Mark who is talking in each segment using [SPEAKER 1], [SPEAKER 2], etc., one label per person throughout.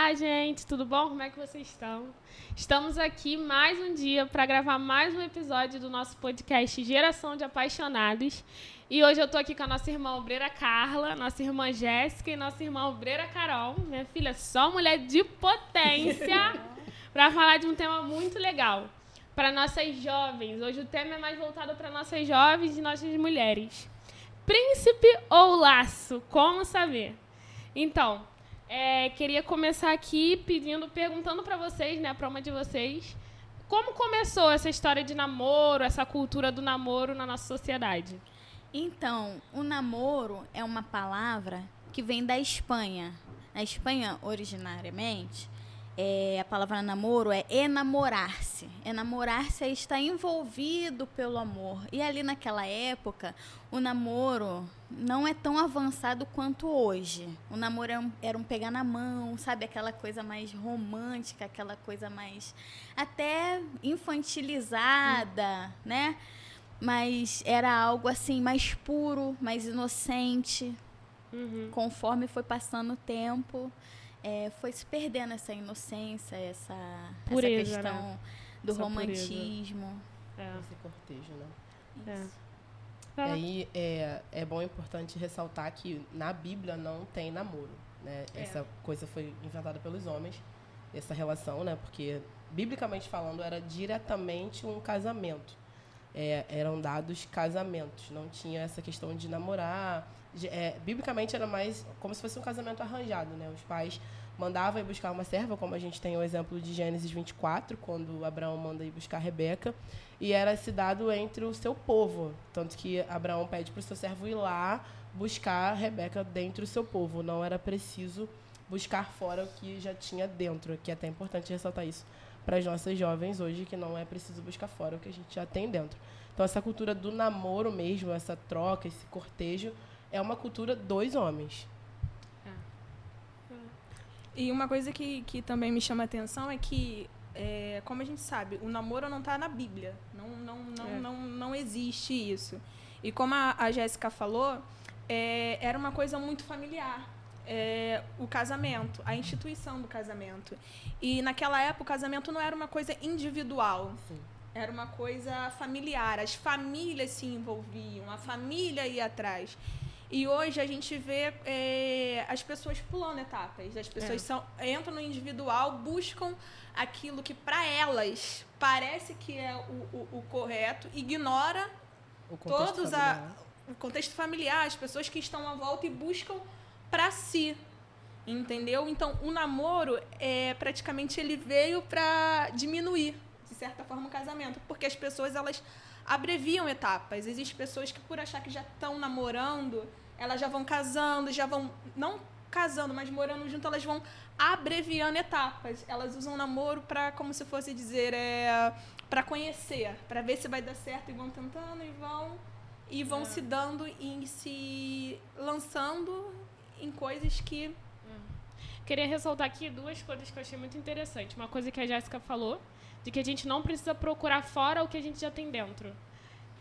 [SPEAKER 1] Olá, gente, tudo bom? Como é que vocês estão? Estamos aqui mais um dia para gravar mais um episódio do nosso podcast Geração de Apaixonados. E hoje eu estou aqui com a nossa irmã obreira Carla, nossa irmã Jéssica e nossa irmã obreira Carol. Minha filha, só mulher de potência, para falar de um tema muito legal. Para nossas jovens, hoje o tema é mais voltado para nossas jovens e nossas mulheres. Príncipe ou laço? Como saber? Então, queria começar aqui perguntando para vocês, né, para uma de vocês, como começou essa história de namoro, essa cultura do namoro na nossa sociedade?
[SPEAKER 2] Então, o namoro é uma palavra que vem da Espanha. Na Espanha, originariamente, a palavra namoro é enamorar-se. Enamorar-se é estar envolvido pelo amor. E ali naquela época, o namoro não é tão avançado quanto hoje. O namoro era um pegar na mão, sabe? Aquela coisa mais romântica, aquela coisa mais até infantilizada, né? Mas era algo assim mais puro, mais inocente. Conforme foi passando o tempo, foi se perdendo essa inocência, essa
[SPEAKER 1] Pureza,
[SPEAKER 2] questão,
[SPEAKER 1] né?
[SPEAKER 2] do
[SPEAKER 1] Essa
[SPEAKER 2] romantismo.
[SPEAKER 3] Esse cortejo, né?
[SPEAKER 2] Isso.
[SPEAKER 3] E aí é bom e importante ressaltar que na Bíblia não tem namoro, né? Essa coisa foi inventada pelos homens, essa relação, né? Porque, biblicamente falando, era diretamente um casamento. Eram dados casamentos, não tinha essa questão de namorar. Biblicamente era mais como se fosse um casamento arranjado, né? Os pais mandavam ir buscar uma serva, como a gente tem o exemplo de Gênesis 24, quando Abraão manda ir buscar Rebeca, e era esse dado entre o seu povo, tanto que Abraão pede para o seu servo ir lá buscar Rebeca dentro do seu povo, não era preciso buscar fora o que já tinha dentro, que é até importante ressaltar isso para as nossas jovens hoje, que não é preciso buscar fora o que a gente já tem dentro. Então, essa cultura do namoro mesmo, essa troca, esse cortejo, é uma cultura dos homens.
[SPEAKER 4] E uma coisa que também me chama a atenção é que, como a gente sabe, o namoro não está na Bíblia. Não existe isso. E como a Jéssica falou, era uma coisa muito familiar. O casamento, a instituição do casamento. E naquela época o casamento não era uma coisa individual.
[SPEAKER 3] Sim.
[SPEAKER 4] Era uma coisa familiar. As famílias se envolviam, a família ia atrás. E hoje a gente vê as pessoas pulando etapas. As pessoas entram no individual, buscam aquilo que para elas parece que é o correto, ignora o contexto familiar, as pessoas que estão à volta e buscam para si, entendeu? Então, o namoro, praticamente, ele veio para diminuir, de certa forma, o casamento, porque as pessoas, elas abreviam etapas. Existem pessoas que, por achar que já estão namorando, elas já vão casando, não casando, mas morando junto, elas vão abreviando etapas. Elas usam o namoro para, como se fosse dizer, para conhecer, para ver se vai dar certo, e vão tentando, e vão se dando e se lançando em coisas que...
[SPEAKER 1] Queria ressaltar aqui duas coisas que eu achei muito interessante. Uma coisa que a Jéssica falou, de que a gente não precisa procurar fora o que a gente já tem dentro.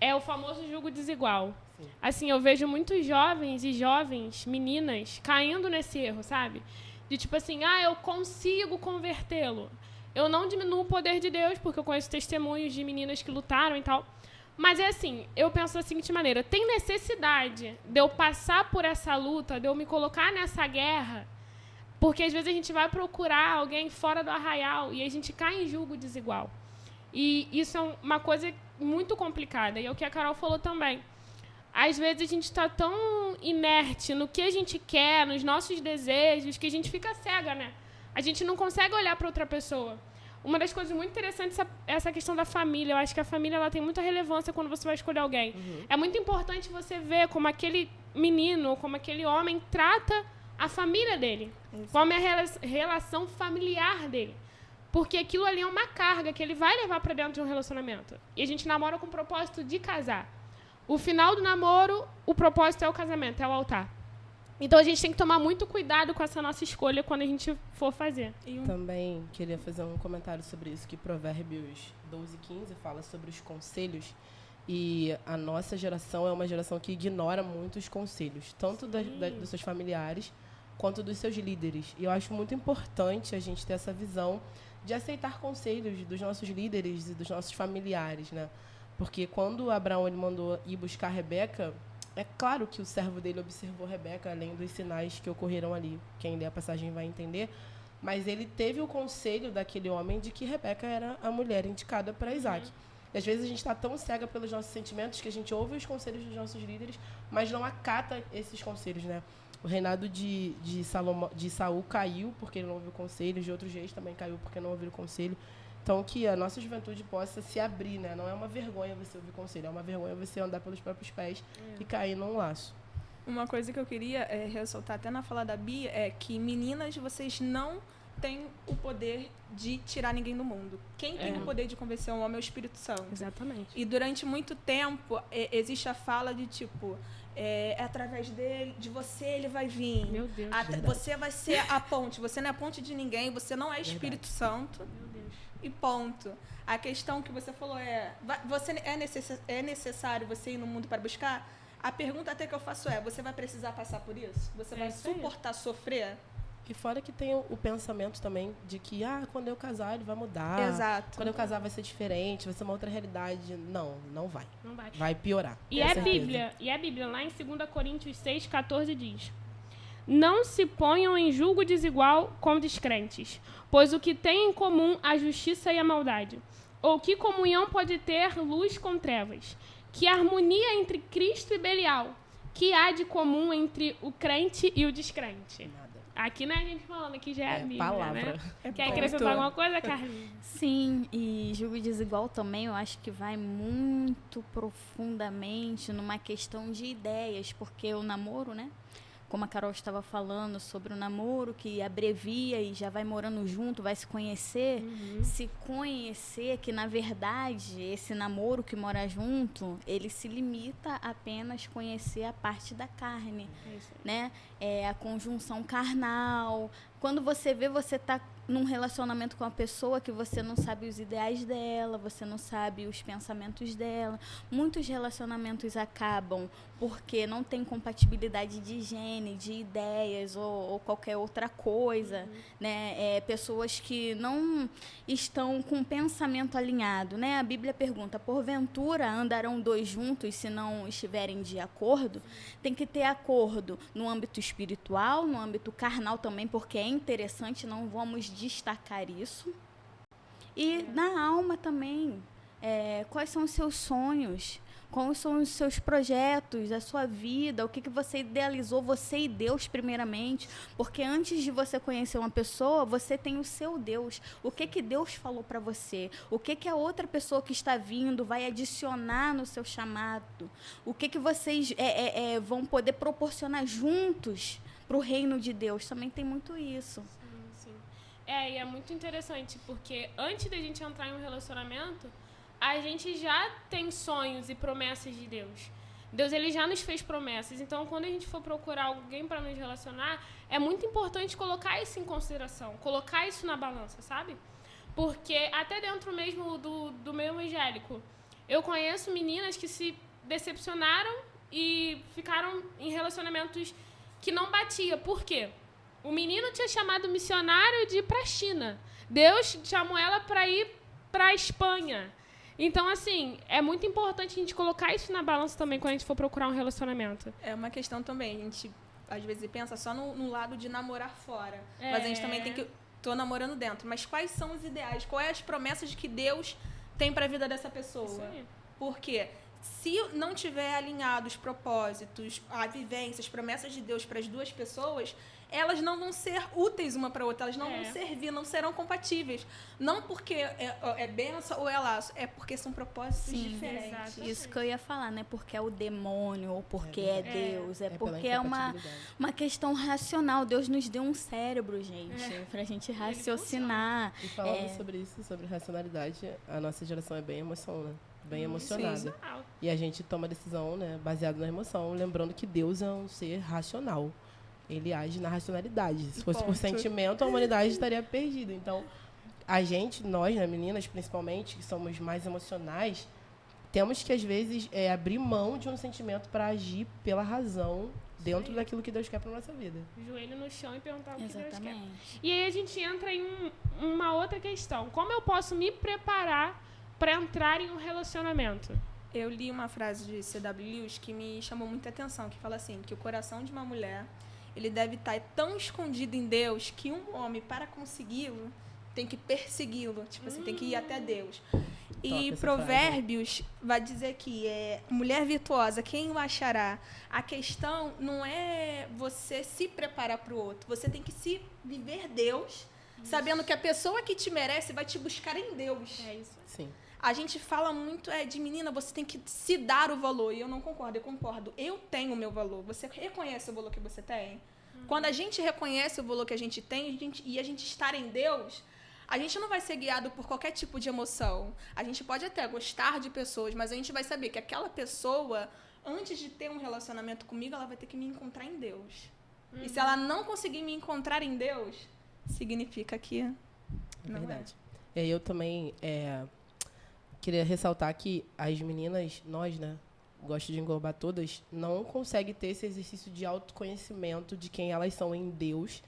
[SPEAKER 1] É o famoso julgo desigual.
[SPEAKER 3] Sim.
[SPEAKER 1] Assim, eu vejo muitos jovens e jovens, meninas, caindo nesse erro, sabe? De tipo assim, eu consigo convertê-lo. Eu não diminuo o poder de Deus, porque eu conheço testemunhos de meninas que lutaram e tal. Mas é assim, eu penso da seguinte maneira, tem necessidade de eu passar por essa luta, de eu me colocar nessa guerra, porque às vezes a gente vai procurar alguém fora do arraial e a gente cai em julgo desigual. E isso é uma coisa muito complicada, e é o que a Carol falou também. Às vezes a gente está tão inerte no que a gente quer, nos nossos desejos, que a gente fica cega, né? A gente não consegue olhar para outra pessoa. Uma das coisas muito interessantes é essa questão da família. Eu acho que a família ela tem muita relevância quando você vai escolher alguém. É muito importante você ver como aquele menino, como aquele homem trata a família dele. Como é a relação familiar dele. Porque aquilo ali é uma carga que ele vai levar para dentro de um relacionamento. E a gente namora com o propósito de casar. O final do namoro, o propósito é o casamento, é o altar. Então, a gente tem que tomar muito cuidado com essa nossa escolha quando a gente for fazer.
[SPEAKER 3] Também queria fazer um comentário sobre isso, que Provérbios 12:15 fala sobre os conselhos. E a nossa geração é uma geração que ignora muito os conselhos, tanto dos seus familiares, quanto dos seus líderes. E eu acho muito importante a gente ter essa visão de aceitar conselhos dos nossos líderes e dos nossos familiares, né? Porque quando Abraão ele mandou ir buscar Rebeca, é claro que o servo dele observou Rebeca, além dos sinais que ocorreram ali. Quem lê a passagem vai entender. Mas ele teve o conselho daquele homem de que Rebeca era a mulher indicada para Isaac. E às vezes a gente está tão cega pelos nossos sentimentos que a gente ouve os conselhos dos nossos líderes, mas não acata esses conselhos, né? O reinado de Saul caiu porque ele não ouviu conselhos, de outros reis também caiu porque não ouviu conselho. Então, que a nossa juventude possa se abrir, né? Não é uma vergonha você ouvir conselho, é uma vergonha você andar pelos próprios pés e cair num laço.
[SPEAKER 4] Uma coisa que eu queria ressaltar até na fala da Bia é que, meninas, vocês não têm o poder de tirar ninguém do mundo. Quem tem o poder de convencer um homem é o Espírito Santo.
[SPEAKER 1] Exatamente.
[SPEAKER 4] E durante muito tempo existe a fala de tipo, é através de você ele vai vir.
[SPEAKER 1] Meu Deus.
[SPEAKER 4] Você vai ser a ponte. Você não é a ponte de ninguém, você não é Espírito Santo.
[SPEAKER 1] Meu Deus.
[SPEAKER 4] E ponto. A questão que você falou é necessário você ir no mundo para buscar? A pergunta até que eu faço você vai precisar passar por isso? Você vai suportar sofrer?
[SPEAKER 3] E fora que tem o pensamento também de que, quando eu casar, ele vai mudar.
[SPEAKER 4] Exato.
[SPEAKER 3] Quando eu casar vai ser diferente, vai ser uma outra realidade. Não vai.
[SPEAKER 1] Não vai.
[SPEAKER 3] Vai piorar.
[SPEAKER 1] E a Bíblia, lá em 2 Coríntios 6,14 diz: não se ponham em julgo desigual com descrentes, pois o que tem em comum a justiça e a maldade? Ou que comunhão pode ter luz com trevas? Que harmonia entre Cristo e Belial? Que há de comum entre o crente e o descrente?
[SPEAKER 3] Nada.
[SPEAKER 1] Aqui não é a gente falando, aqui já é a Bíblia,
[SPEAKER 3] palavra.
[SPEAKER 1] Né? Quer acrescentar alguma coisa, Carlinhos?
[SPEAKER 2] Sim, e julgo desigual também eu acho que vai muito profundamente numa questão de ideias, porque o namoro, né? Como a Carol estava falando sobre o namoro, que abrevia e já vai morando junto, vai se conhecer. Se conhecer que, na verdade, esse namoro que mora junto, ele se limita a apenas conhecer a parte da carne, né? A conjunção carnal. Quando você vê, você está num relacionamento com uma pessoa que você não sabe os ideais dela, você não sabe os pensamentos dela. Muitos relacionamentos acabam porque não tem compatibilidade de gene, de ideias ou qualquer outra coisa, né? Pessoas que não estão com o pensamento alinhado, né? A Bíblia pergunta, porventura andarão dois juntos se não estiverem de acordo? Tem que ter acordo no âmbito espiritual, no âmbito carnal também, porque é interessante, não vamos destacar isso. E na alma também, quais são os seus sonhos? Quais são os seus projetos, a sua vida, o que você idealizou, você e Deus primeiramente, porque antes de você conhecer uma pessoa, você tem o seu Deus, o que Deus falou para você, o que a outra pessoa que está vindo vai adicionar no seu chamado, o que vocês vão poder proporcionar juntos para o reino de Deus, também tem muito isso.
[SPEAKER 1] Sim. E é muito interessante, porque antes da gente entrar em um relacionamento, a gente já tem sonhos e promessas de Deus. Deus, ele já nos fez promessas. Então, quando a gente for procurar alguém para nos relacionar, é muito importante colocar isso em consideração, colocar isso na balança, sabe? Porque até dentro mesmo do meio evangélico, eu conheço meninas que se decepcionaram e ficaram em relacionamentos que não batia. Por quê? O menino tinha chamado missionário de ir para a China. Deus chamou ela para ir para a Espanha. Então, assim, é muito importante a gente colocar isso na balança também quando a gente for procurar um relacionamento.
[SPEAKER 4] É uma questão também, a gente às vezes pensa só no lado de namorar fora, mas a gente também tem que... Tô namorando dentro, mas quais são os ideais? Quais as promessas que Deus tem para a vida dessa pessoa?
[SPEAKER 1] Isso aí.
[SPEAKER 4] Porque se não tiver alinhado os propósitos, a vivência, as promessas de Deus para as duas pessoas, elas não vão ser úteis uma para outra, elas não vão servir, não serão compatíveis. Não porque é benção ou é laço, é porque são propósitos diferentes.
[SPEAKER 1] Exatamente.
[SPEAKER 2] Isso que eu ia falar, né? Porque é o demônio ou porque é Deus, porque é uma questão racional. Deus nos deu um cérebro, gente, pra gente raciocinar.
[SPEAKER 3] E falando sobre isso, sobre racionalidade, a nossa geração é bem bem emocionada.
[SPEAKER 1] Sim.
[SPEAKER 3] E a gente toma decisão, né, baseado na emoção, lembrando que Deus é um ser racional. Ele age na racionalidade. Se fosse por sentimento, a humanidade estaria perdida. Então, nós, né, meninas principalmente, que somos mais emocionais, temos que, às vezes, abrir mão de um sentimento para agir pela razão dentro daquilo que Deus quer para nossa vida.
[SPEAKER 1] Joelho no chão e perguntar o que Deus quer.
[SPEAKER 2] Exatamente.
[SPEAKER 1] E aí a gente entra em uma outra questão. Como eu posso me preparar para entrar em um relacionamento?
[SPEAKER 4] Eu li uma frase de C.W. Lewis que me chamou muita atenção, que fala assim, que o coração de uma mulher, ele deve estar tão escondido em Deus que um homem, para consegui-lo, tem que persegui-lo. Tipo assim, tem que ir até Deus. E
[SPEAKER 3] essa
[SPEAKER 4] Provérbios vai dizer que mulher virtuosa, quem o achará? A questão não é você se preparar para o outro. Você tem que se viver Deus, sabendo que a pessoa que te merece vai te buscar em Deus.
[SPEAKER 1] É isso.
[SPEAKER 3] Sim.
[SPEAKER 4] A gente fala muito de menina, você tem que se dar o valor. E eu não concordo, eu concordo. Eu tenho o meu valor. Você reconhece o valor que você tem? Quando a gente reconhece o valor que a gente tem e a gente estar em Deus, a gente não vai ser guiado por qualquer tipo de emoção. A gente pode até gostar de pessoas, mas a gente vai saber que aquela pessoa, antes de ter um relacionamento comigo, ela vai ter que me encontrar em Deus. E se ela não conseguir me encontrar em Deus, significa que não
[SPEAKER 3] verdade. E aí eu também queria ressaltar que as meninas, nós, né, gosto de englobar todas, não conseguem ter esse exercício de autoconhecimento de quem elas são em Deus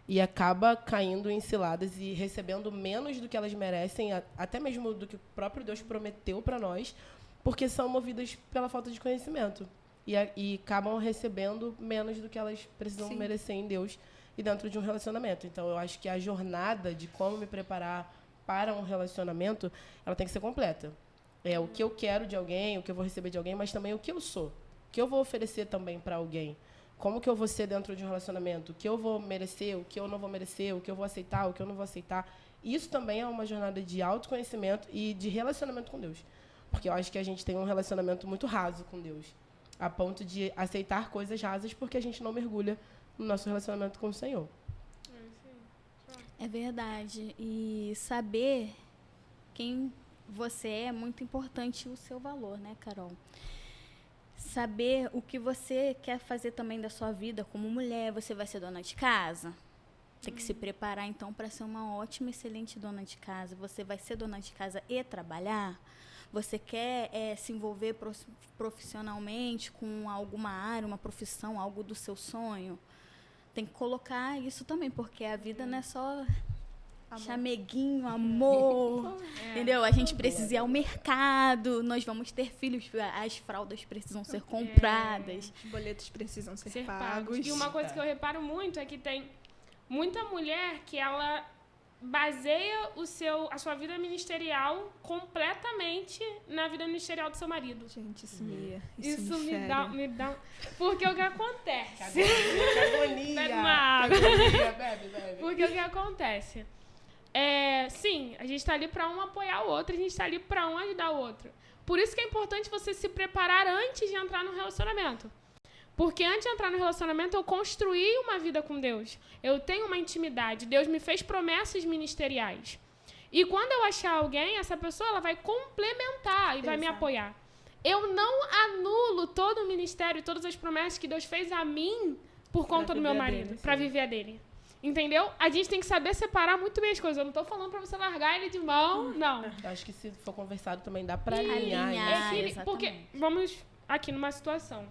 [SPEAKER 3] e acaba caindo em ciladas e recebendo menos do que elas merecem, até mesmo do que o próprio Deus prometeu para nós, porque são movidas pela falta de conhecimento e acabam recebendo menos do que elas precisam
[SPEAKER 4] Sim.
[SPEAKER 3] merecer em Deus e dentro de um relacionamento. Então, eu acho que a jornada de como me preparar para um relacionamento, ela tem que ser completa. É o que eu quero de alguém, o que eu vou receber de alguém, mas também o que eu sou. O que eu vou oferecer também para alguém. Como que eu vou ser dentro de um relacionamento? O que eu vou merecer, o que eu não vou merecer, o que eu vou aceitar, o que eu não vou aceitar. Isso também é uma jornada de autoconhecimento e de relacionamento com Deus. Porque eu acho que a gente tem um relacionamento muito raso com Deus, a ponto de aceitar coisas rasas porque a gente não mergulha no nosso relacionamento com o Senhor.
[SPEAKER 2] É verdade. E saber quem você é muito importante, o seu valor, né, Carol? Saber o que você quer fazer também da sua vida como mulher. Você vai ser dona de casa? Tem que se preparar, então, para ser uma ótima, excelente dona de casa. Você vai ser dona de casa e trabalhar? Você quer se envolver profissionalmente com alguma área, uma profissão, algo do seu sonho? Tem que colocar isso também, porque a vida não é só chameguinho, amor, entendeu? A gente precisa ir ao mercado, nós vamos ter filhos, as fraldas precisam ser compradas.
[SPEAKER 4] Os boletos precisam ser
[SPEAKER 1] pagos.
[SPEAKER 4] pagos.
[SPEAKER 1] E uma coisa que eu reparo muito é que tem muita mulher que ela baseia a sua vida ministerial completamente na vida ministerial do seu marido.
[SPEAKER 4] Gente, isso
[SPEAKER 1] me dá... Porque o que acontece...
[SPEAKER 3] Que agonia!
[SPEAKER 1] Bebe uma água.
[SPEAKER 3] Bebe.
[SPEAKER 1] Porque o que acontece? Sim, a gente está ali para um apoiar o outro, a gente está ali para um ajudar o outro. Por isso que é importante você se preparar antes de entrar no relacionamento. Porque antes de entrar no relacionamento, eu construí uma vida com Deus. Eu tenho uma intimidade. Deus me fez promessas ministeriais. E quando eu achar alguém, essa pessoa ela vai complementar e vai me apoiar. Eu não anulo todo o ministério e todas as promessas que Deus fez a mim por conta do meu marido, para viver a dele. Entendeu? A gente tem que saber separar muito bem as coisas. Eu não tô falando pra você largar ele de mão, não.
[SPEAKER 3] Eu acho que se for conversado também dá pra alinhar.
[SPEAKER 1] Porque, vamos aqui numa situação.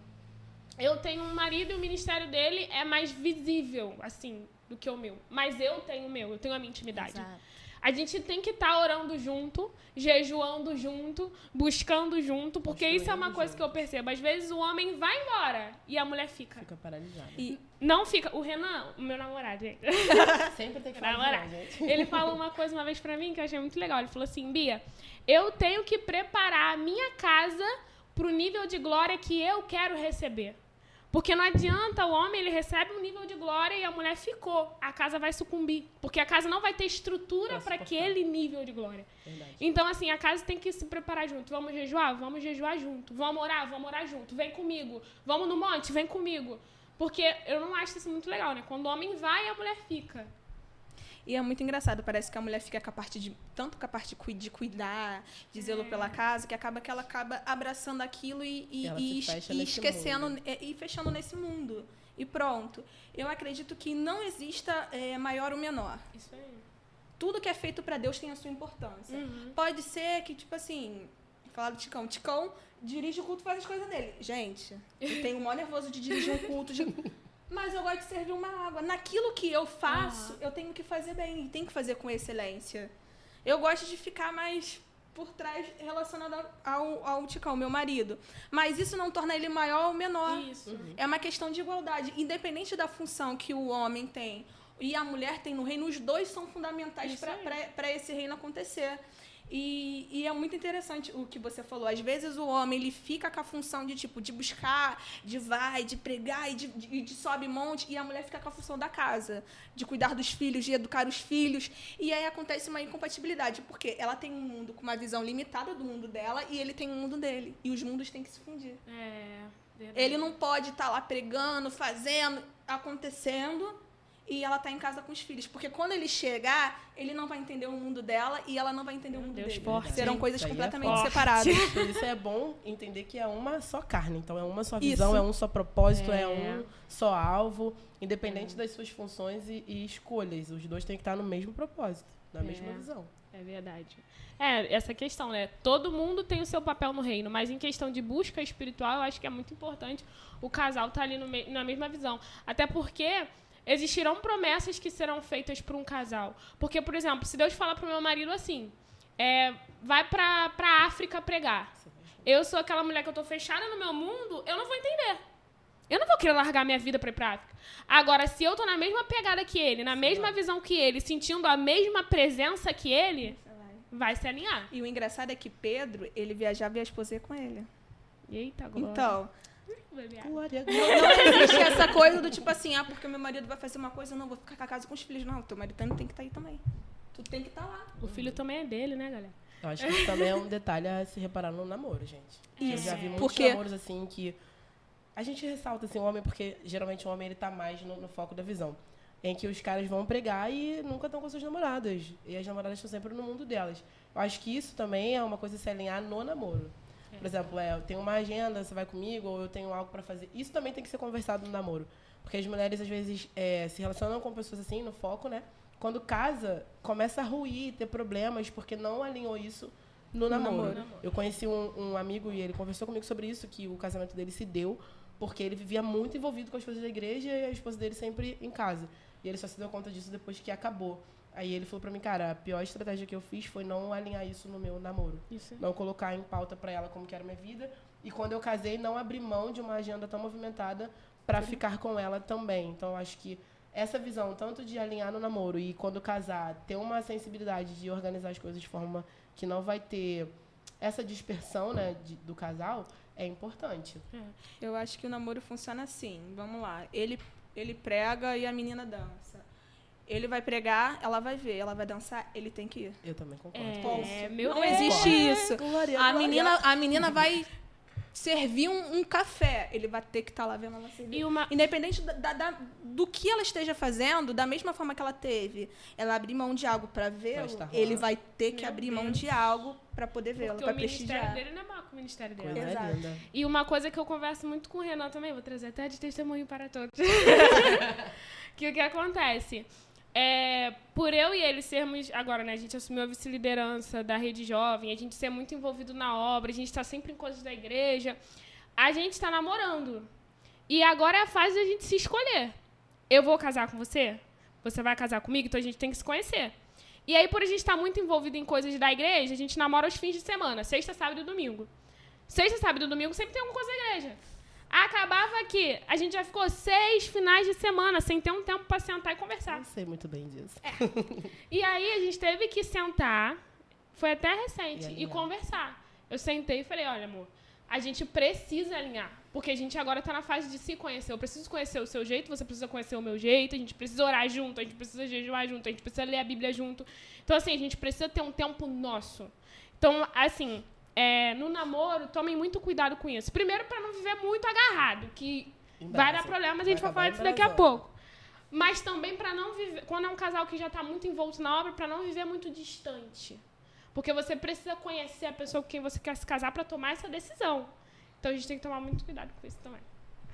[SPEAKER 1] Eu tenho um marido e o ministério dele é mais visível, assim, do que o meu. Mas eu tenho o meu, eu tenho a minha intimidade.
[SPEAKER 2] Exato.
[SPEAKER 1] A gente tem que estar orando junto, jejuando junto, buscando junto, porque isso é uma coisa que eu percebo. Às vezes o homem vai embora e a mulher fica.
[SPEAKER 3] Fica paralisada.
[SPEAKER 1] E não fica. O Renan, o meu namorado, gente.
[SPEAKER 3] Sempre tem que falar, gente.
[SPEAKER 1] Ele falou uma coisa uma vez pra mim que eu achei muito legal. Ele falou assim, Bia, eu tenho que preparar a minha casa pro nível de glória que eu quero receber. Porque não adianta, o homem ele recebe um nível de glória e a mulher ficou. A casa vai sucumbir. Porque a casa não vai ter estrutura para aquele nível de glória.
[SPEAKER 3] Verdade.
[SPEAKER 1] Então, assim, a casa tem que se preparar junto. Vamos jejuar? Vamos jejuar junto. Vamos orar junto. Vem comigo. Vamos no monte? Vem comigo. Porque eu não acho isso muito legal, né? Quando o homem vai, a mulher fica.
[SPEAKER 4] E é muito engraçado, parece que a mulher fica com a parte de cuidar, de zelo pela casa, que ela acaba abraçando aquilo e esquecendo e fechando nesse mundo. E pronto. Eu acredito que não exista maior ou menor.
[SPEAKER 1] Isso aí.
[SPEAKER 4] Tudo que é feito para Deus tem a sua importância. Pode ser que, tipo assim, Falar do Ticão. Ticão dirige o culto, faz as coisas dele. Gente, eu tenho o maior nervoso de dirigir um culto, mas eu gosto de servir uma água. Naquilo que eu faço, eu tenho que fazer bem, e tenho que fazer com excelência. Eu gosto de ficar mais por trás relacionado ao Ticão, meu marido. Mas isso não torna ele maior ou menor.
[SPEAKER 1] Isso.
[SPEAKER 4] É uma questão de igualdade. Independente da função que o homem tem e a mulher tem no reino, os dois são fundamentais para esse reino acontecer. E é muito interessante o que você falou. Às vezes o homem ele fica com a função de buscar, de pregar e de sobe monte, e a mulher fica com a função da casa, de cuidar dos filhos, de educar os filhos. E aí acontece uma incompatibilidade, porque ela tem um mundo com uma visão limitada do mundo dela e ele tem um mundo dele. E os mundos têm que se fundir.
[SPEAKER 1] Verdade.
[SPEAKER 4] Ele não pode estar lá pregando, fazendo, acontecendo, e ela tá em casa com os filhos. Porque quando ele chegar, ele não vai entender o mundo dela e ela não vai entender o mundo dele.
[SPEAKER 1] Forte.
[SPEAKER 4] Serão coisas
[SPEAKER 3] Isso aí é
[SPEAKER 4] completamente
[SPEAKER 3] forte.
[SPEAKER 4] separadas.
[SPEAKER 3] Por isso é bom entender que é uma só carne. Então, é uma só visão, é um só propósito, é um só alvo, independente das suas funções e escolhas. Os dois têm que estar no mesmo propósito, na mesma visão.
[SPEAKER 1] É verdade. Essa questão, né? Todo mundo tem o seu papel no reino, mas em questão de busca espiritual, eu acho que é muito importante o casal estar ali na mesma visão. Até porque existirão promessas que serão feitas por um casal. Porque, por exemplo, se Deus falar pro meu marido assim, vai pra África pregar. Eu sou aquela mulher que eu tô fechada no meu mundo, eu não vou entender. Eu não vou querer largar minha vida pra ir pra África. Agora, se eu tô na mesma pegada que ele, na mesma visão que ele, sentindo a mesma presença que ele, vai se alinhar.
[SPEAKER 4] E o engraçado é que Pedro, ele viajava e a esposa ia com ele.
[SPEAKER 1] Eita, glória.
[SPEAKER 4] Então,
[SPEAKER 3] Glória,
[SPEAKER 4] não existe essa coisa do tipo assim, porque o meu marido vai fazer uma coisa, eu não vou ficar com a casa com os filhos. Não, teu marido também tem que estar aí também. Tu tem que estar lá.
[SPEAKER 1] O filho também é dele, né, galera?
[SPEAKER 3] Eu acho que isso também é um detalhe a se reparar no namoro, gente. Eu já vi muitos
[SPEAKER 4] Porque
[SPEAKER 3] namoros assim que a gente ressalta assim, o homem, porque geralmente o homem ele tá mais no foco da visão. Em que os caras vão pregar e nunca estão com suas namoradas. E as namoradas estão sempre no mundo delas. Eu acho que isso também é uma coisa a se alinhar no namoro. Por exemplo, eu tenho uma agenda, você vai comigo, ou eu tenho algo pra fazer. Isso também tem que ser conversado no namoro. Porque as mulheres, às vezes, se relacionam com pessoas assim, no foco, né? Quando casa, começa a ruir, ter problemas, porque não alinhou isso no namoro. Eu conheci um amigo e ele conversou comigo sobre isso, que o casamento dele se deu porque ele vivia muito envolvido com as coisas da igreja e a esposa dele sempre em casa. E ele só se deu conta disso depois que acabou. Aí ele falou pra mim, cara, a pior estratégia que eu fiz foi não alinhar isso no meu namoro.
[SPEAKER 1] Isso.
[SPEAKER 3] Não colocar em pauta pra ela como que era a minha vida. E quando eu casei, não abrir mão de uma agenda tão movimentada pra ficar com ela também. Então, eu acho que essa visão, tanto de alinhar no namoro e quando casar, ter uma sensibilidade de organizar as coisas de forma que não vai ter essa dispersão, né, do casal, é importante.
[SPEAKER 4] eu acho que o namoro funciona assim. Vamos lá. Ele prega e a menina dança. Ele vai pregar, ela vai ver, ela vai dançar, ele tem que ir.
[SPEAKER 3] Eu também concordo.
[SPEAKER 1] Meu
[SPEAKER 4] Não
[SPEAKER 1] Deus.
[SPEAKER 4] existe isso.
[SPEAKER 3] Glória,
[SPEAKER 4] A
[SPEAKER 3] glória.
[SPEAKER 4] menina vai servir um café, ele vai ter que estar lá vendo ela servir.
[SPEAKER 1] E uma...
[SPEAKER 4] Independente do que ela esteja fazendo, da mesma forma que ela teve, ela abrir mão de algo para vê-lo,
[SPEAKER 3] estar lá.
[SPEAKER 4] ele vai ter que
[SPEAKER 1] Meu
[SPEAKER 4] abrir
[SPEAKER 1] Deus.
[SPEAKER 4] mão de algo para poder vê-lo,
[SPEAKER 1] Porque
[SPEAKER 4] para
[SPEAKER 1] o ministério
[SPEAKER 4] prestigiar.
[SPEAKER 1] dele não é maior que o ministério dela.
[SPEAKER 3] Coisa
[SPEAKER 4] Exato.
[SPEAKER 3] linda.
[SPEAKER 1] E uma coisa que eu converso muito com o Renan também, vou trazer até de testemunho para todos. Que o que acontece? Por eu e ele sermos, agora, né, a gente assumiu a vice-liderança da Rede Jovem, a gente ser muito envolvido na obra, a gente está sempre em coisas da igreja, a gente está namorando. E agora é a fase da gente se escolher. Eu vou casar com você? Você vai casar comigo? Então a gente tem que se conhecer. E aí, por a gente estar muito envolvido em coisas da igreja, a gente namora aos fins de semana, sexta, sábado e domingo. Sexta, sábado e domingo sempre tem alguma coisa da igreja. Acabava que a gente já ficou 6 finais de semana sem ter um tempo para sentar e conversar.
[SPEAKER 3] Eu sei muito bem disso.
[SPEAKER 1] E aí a gente teve que sentar, foi até recente,
[SPEAKER 3] E
[SPEAKER 1] e
[SPEAKER 3] alinhar.
[SPEAKER 1] conversar. Eu sentei e falei, olha, amor, a gente precisa alinhar, porque a gente agora está na fase de se conhecer. Eu preciso conhecer o seu jeito, você precisa conhecer o meu jeito, a gente precisa orar junto, a gente precisa jejuar junto, a gente precisa ler a Bíblia junto. Então, assim, a gente precisa ter um tempo nosso. Então, assim, no namoro, tomem muito cuidado com isso. Primeiro, para não viver muito agarrado, que vai dar problema, mas a gente vai falar disso daqui a pouco. Mas também para não viver, quando é um casal que já está muito envolto na obra, para não viver muito distante. Porque você precisa conhecer a pessoa com quem você quer se casar para tomar essa decisão. Então a gente tem que tomar muito cuidado com isso também.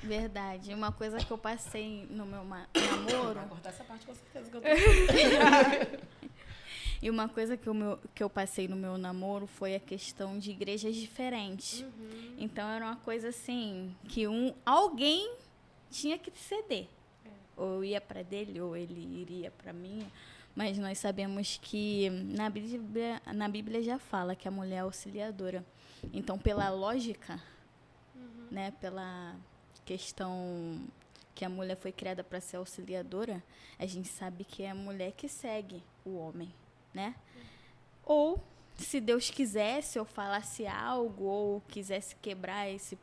[SPEAKER 2] Verdade. Uma coisa que eu passei no meu namoro
[SPEAKER 3] Vai cortar essa parte com certeza que eu tô.
[SPEAKER 2] E uma coisa que eu passei no meu namoro foi a questão de igrejas diferentes. Então era uma coisa assim, que alguém tinha que ceder. Ou eu ia para dele, ou ele iria para mim. Mas nós sabemos que na Bíblia já fala que a mulher é auxiliadora. Então, pela lógica, né, pela questão que a mulher foi criada para ser auxiliadora, a gente sabe que é a mulher que segue o homem, né? Ou, se Deus quisesse, ou falasse algo, ou quisesse quebrar esse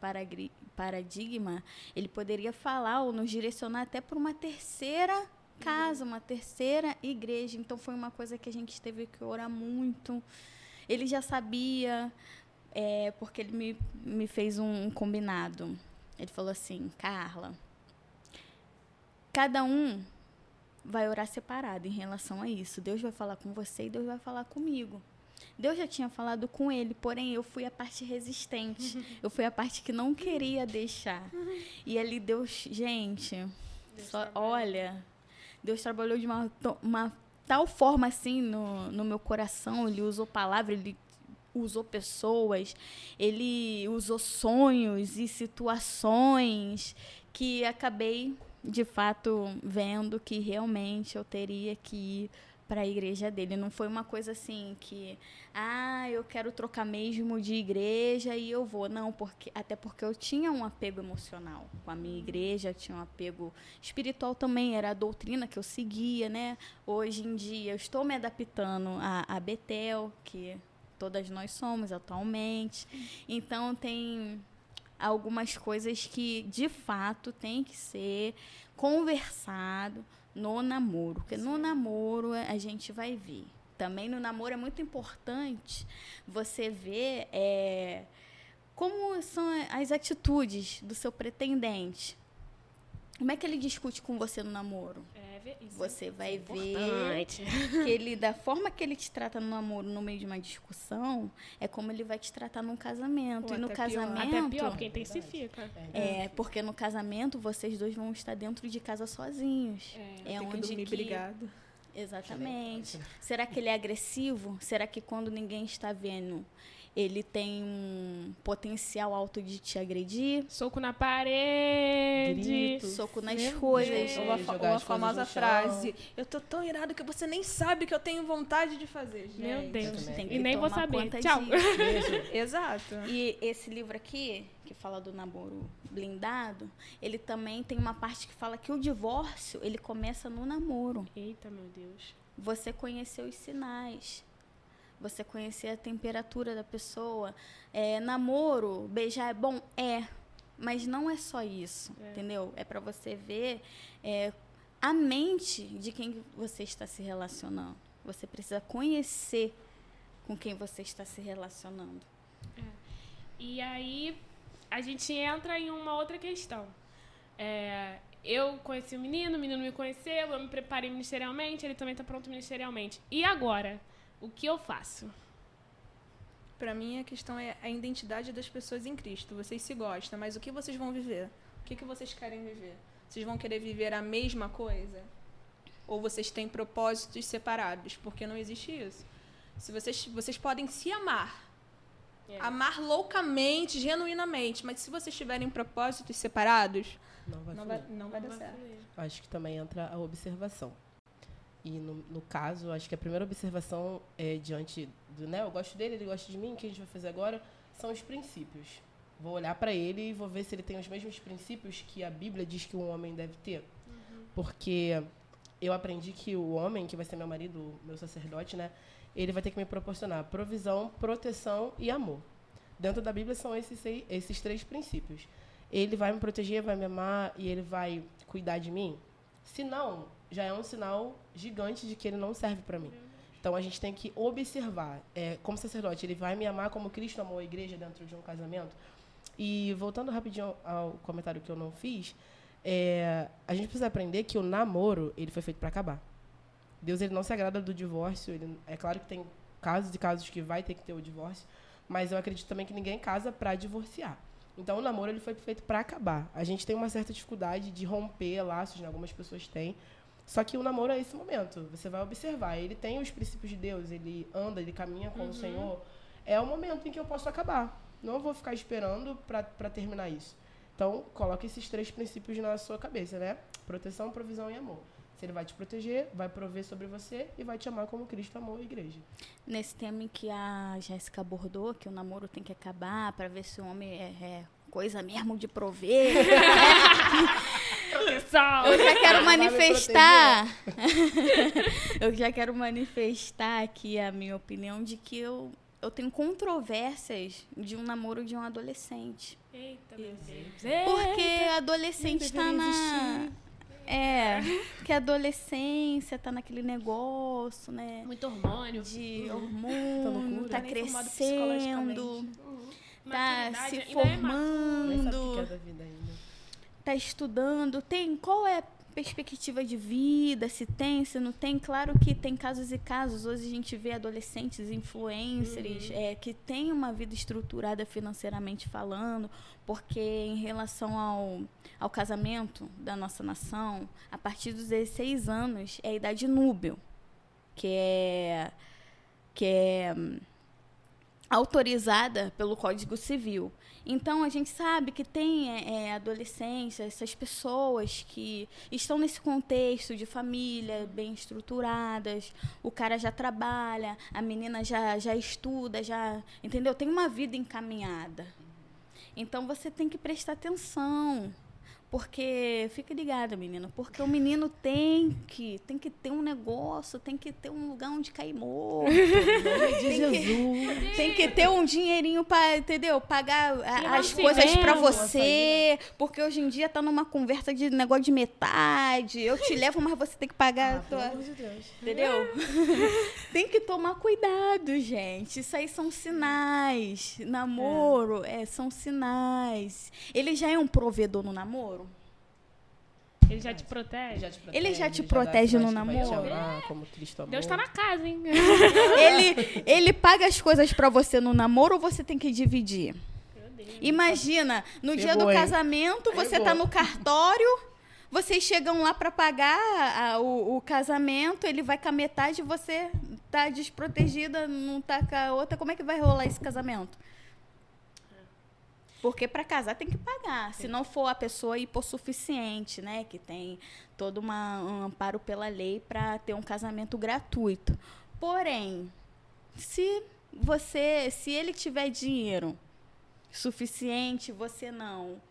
[SPEAKER 2] paradigma, ele poderia falar ou nos direcionar até para uma terceira casa, uma terceira igreja. Então, foi uma coisa que a gente teve que orar muito. Ele já sabia, porque ele me fez um combinado. Ele falou assim: Carla, cada um vai orar separado em relação a isso. Deus vai falar com você e Deus vai falar comigo. Deus já tinha falado com ele, porém eu fui a parte resistente. Eu fui a parte que não queria deixar. E ali Deus, gente, olha, Deus trabalhou de uma tal forma assim no meu coração. Ele usou palavras, ele usou pessoas, ele usou sonhos e situações que acabei, de fato, vendo que realmente eu teria que ir para a igreja dele. Não foi uma coisa assim que, eu quero trocar mesmo de igreja e eu vou. Não, até porque eu tinha um apego emocional com a minha igreja, tinha um apego espiritual também, era a doutrina que eu seguia, né? Hoje em dia eu estou me adaptando a Betel, que todas nós somos atualmente. Então, tem algumas coisas que, de fato, tem que ser conversado no namoro. Porque no namoro a gente vai ver. Também no namoro é muito importante você ver como são as atitudes do seu pretendente. Como é que ele discute com você no namoro? Você vai ver que ele, da forma que ele te trata no namoro, no meio de uma discussão, é como ele vai te tratar num casamento.
[SPEAKER 4] Ou
[SPEAKER 2] e no casamento...
[SPEAKER 1] Até pior, porque intensifica.
[SPEAKER 2] Porque no casamento, vocês dois vão estar dentro de casa sozinhos.
[SPEAKER 4] Tem
[SPEAKER 2] onde
[SPEAKER 4] que dormir brigado.
[SPEAKER 2] Exatamente. Será que ele é agressivo? Será que quando ninguém está vendo, ele tem um potencial alto de te agredir?
[SPEAKER 1] Soco na parede.
[SPEAKER 3] Grito.
[SPEAKER 2] Soco nas coisas.
[SPEAKER 4] Ou a famosa frase: eu tô tão irado que você nem sabe que eu tenho vontade de fazer. Gente.
[SPEAKER 1] Meu Deus.
[SPEAKER 2] Tem que
[SPEAKER 1] E nem vou
[SPEAKER 2] tomar
[SPEAKER 1] saber.
[SPEAKER 2] conta
[SPEAKER 1] Tchau.
[SPEAKER 2] disso.
[SPEAKER 4] Exato.
[SPEAKER 2] E esse livro aqui, que fala do namoro blindado, ele também tem uma parte que fala que o divórcio, ele começa no namoro.
[SPEAKER 1] Eita, meu Deus.
[SPEAKER 2] Você conhecer os sinais. Você conhecer a temperatura da pessoa. Namoro, beijar é bom? Mas não é só isso, entendeu? É para você ver a mente de quem você está se relacionando. Você precisa conhecer com quem você está se relacionando.
[SPEAKER 1] E aí, a gente entra em uma outra questão. Eu conheci o menino me conheceu, eu me preparei ministerialmente, ele também está pronto ministerialmente. E agora? O que eu faço?
[SPEAKER 4] Para mim, a questão é a identidade das pessoas em Cristo. Vocês se gostam, mas o que vocês vão viver? O que vocês querem viver? Vocês vão querer viver a mesma coisa? Ou vocês têm propósitos separados? Porque não existe isso. Se vocês podem se amar, amar loucamente, genuinamente, mas se vocês tiverem propósitos separados, não vai dar certo.
[SPEAKER 3] Acho que também entra a observação. E, no caso, acho que a primeira observação diante do, né, eu gosto dele, ele gosta de mim, o que a gente vai fazer agora são os princípios. Vou olhar para ele e vou ver se ele tem os mesmos princípios que a Bíblia diz que um homem deve ter. Porque eu aprendi que o homem, que vai ser meu marido, meu sacerdote, né, ele vai ter que me proporcionar provisão, proteção e amor. Dentro da Bíblia são esses 3 princípios. Ele vai me proteger, vai me amar e ele vai cuidar de mim? Se não, já é um sinal gigante de que ele não serve para mim. Então, a gente tem que observar. Como sacerdote, ele vai me amar como Cristo amou a igreja dentro de um casamento? E, voltando rapidinho ao comentário que eu não fiz, a gente precisa aprender que o namoro, ele foi feito para acabar. Deus, ele não se agrada do divórcio. É claro que tem casos e casos que vai ter que ter o divórcio, mas eu acredito também que ninguém casa para divorciar. Então, o namoro, ele foi feito para acabar. A gente tem uma certa dificuldade de romper laços, né? Algumas pessoas têm. Só que o namoro é esse momento. Você vai observar. Ele tem os princípios de Deus, ele anda, ele caminha com o Senhor. É o momento em que eu posso acabar. Não vou ficar esperando pra terminar isso. Então, coloque esses 3 princípios na sua cabeça, né? Proteção, provisão e amor. Se ele vai te proteger, vai prover sobre você e vai te amar como Cristo amou a igreja.
[SPEAKER 2] Nesse tema em que a Jéssica abordou, que o namoro tem que acabar para ver se o homem é coisa mesmo de prover. Eu já quero manifestar. Eu já quero manifestar aqui a minha opinião de que eu tenho controvérsias de um namoro de um adolescente.
[SPEAKER 1] Eita, meu Deus.
[SPEAKER 2] Porque adolescente está na... que a adolescência tá naquele negócio, né?
[SPEAKER 1] Muito hormônio.
[SPEAKER 2] De hormônio, tá
[SPEAKER 4] Nem formado
[SPEAKER 2] crescendo, tá
[SPEAKER 1] Maturidade
[SPEAKER 2] se
[SPEAKER 1] ainda é
[SPEAKER 2] formando,
[SPEAKER 3] Nem sabe o que é da vida ainda.
[SPEAKER 2] tá estudando. Qual é a perspectiva de vida? Se tem, se não tem? Claro que tem casos e casos. Hoje a gente vê adolescentes influencers que têm uma vida estruturada financeiramente falando, porque em relação ao casamento da nossa nação, a partir dos 16 anos é a idade núbil, que é autorizada pelo Código Civil. Então, a gente sabe que tem adolescência, essas pessoas que estão nesse contexto de família bem estruturadas, o cara já trabalha, a menina já estuda, entendeu? Tem uma vida encaminhada. Então, você tem que prestar atenção. Porque, fica ligada, menina, porque o menino tem que ter um negócio, tem que ter um lugar onde cair morto. Tem que ter um dinheirinho para, entendeu? Pagar as coisas para você. Porque hoje em dia tá numa conversa de negócio de metade. Eu te levo, mas você tem que pagar.
[SPEAKER 3] Pelo amor de Deus.
[SPEAKER 2] Entendeu? Tem que tomar cuidado, gente. Isso aí são sinais. Namoro, são sinais. Ele já é um provedor no namoro?
[SPEAKER 1] Ele já te protege?
[SPEAKER 2] Ele já te protege no namoro?
[SPEAKER 3] Vai te amar como Cristo amou.
[SPEAKER 1] Deus tá na casa, hein?
[SPEAKER 2] Ele paga as coisas pra você no namoro ou você tem que dividir?
[SPEAKER 1] Meu Deus.
[SPEAKER 2] Imagina, no dia do
[SPEAKER 3] Pegou, hein?
[SPEAKER 2] casamento, você tá no cartório, vocês chegam lá pra pagar o casamento, ele vai com a metade e você tá desprotegida, não tá com a outra. Como é que vai rolar esse casamento? Porque para casar tem que pagar. Se não for a pessoa hipossuficiente, né? Que tem todo um amparo pela lei para ter um casamento gratuito. Porém, se ele tiver dinheiro suficiente, você não.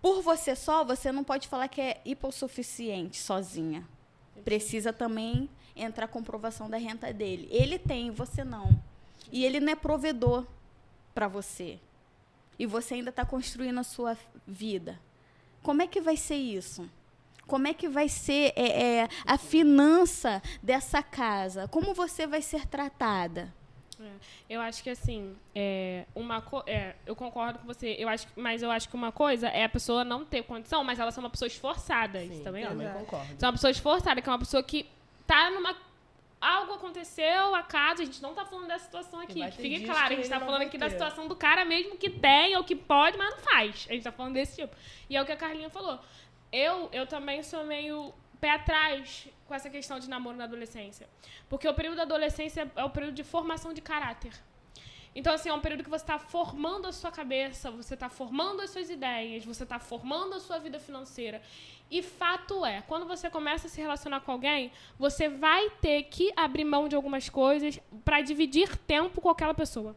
[SPEAKER 2] Por você só, você não pode falar que é hipossuficiente sozinha. Precisa também entrar a comprovação da renda dele. Ele tem, você não. E ele não é provedor para você. E você ainda está construindo a sua vida. Como é que vai ser isso? Como é que vai ser a finança dessa casa? Como você vai ser tratada?
[SPEAKER 1] Eu acho que, assim, eu concordo com você, mas eu acho que uma coisa é a pessoa não ter condição, mas ela ser uma pessoa esforçada.
[SPEAKER 3] Sim,
[SPEAKER 1] isso também
[SPEAKER 3] eu
[SPEAKER 1] é.
[SPEAKER 3] concordo.
[SPEAKER 1] Ser uma pessoa esforçada, que é uma pessoa que tá algo aconteceu, acaso, a gente não tá falando dessa situação aqui, que fique claro, a gente tá falando aqui da situação do cara mesmo que tem ou que pode, mas não faz. A gente tá falando desse tipo. E é o que a Carlinha falou. Eu também sou meio pé atrás com essa questão de namoro na adolescência. Porque o período da adolescência é o período de formação de caráter. Então, assim, é um período que você está formando a sua cabeça, você está formando as suas ideias, você está formando a sua vida financeira. E fato é, quando você começa a se relacionar com alguém, você vai ter que abrir mão de algumas coisas para dividir tempo com aquela pessoa.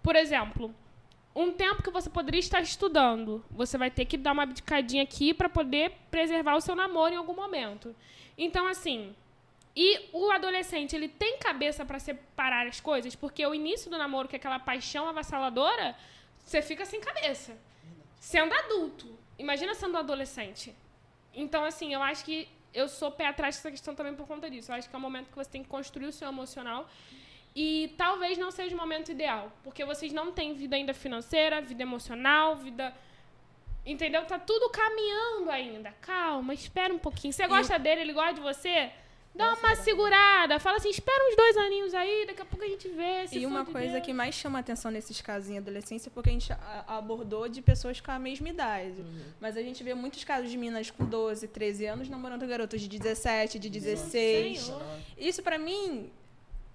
[SPEAKER 1] Por exemplo, um tempo que você poderia estar estudando, você vai ter que dar uma abdicadinha aqui para poder preservar o seu namoro em algum momento. Então, assim, e o adolescente, ele tem cabeça para separar as coisas, porque o início do namoro, que é aquela paixão avassaladora, você fica sem cabeça. Sendo adulto. Imagina sendo adolescente. Então, assim, eu acho que eu sou pé atrás dessa questão também por conta disso. Eu acho que é um momento que você tem que construir o seu emocional. E talvez não seja o momento ideal, porque vocês não têm vida ainda financeira, vida emocional, vida... Entendeu? Tá tudo caminhando ainda. Calma, espera um pouquinho. Você gosta dele, ele gosta de você? Dá uma segurada. Fala assim, espera uns 2 aninhos aí, daqui a pouco a gente vê. Se
[SPEAKER 4] E uma
[SPEAKER 1] for de
[SPEAKER 4] coisa
[SPEAKER 1] Deus.
[SPEAKER 4] que mais chama atenção nesses casos em adolescência é porque a gente abordou de pessoas com a mesma idade. Mas a gente vê muitos casos de meninas com 12, 13 anos namorando garotos de 17, de 16.
[SPEAKER 1] Senhor.
[SPEAKER 4] Isso pra mim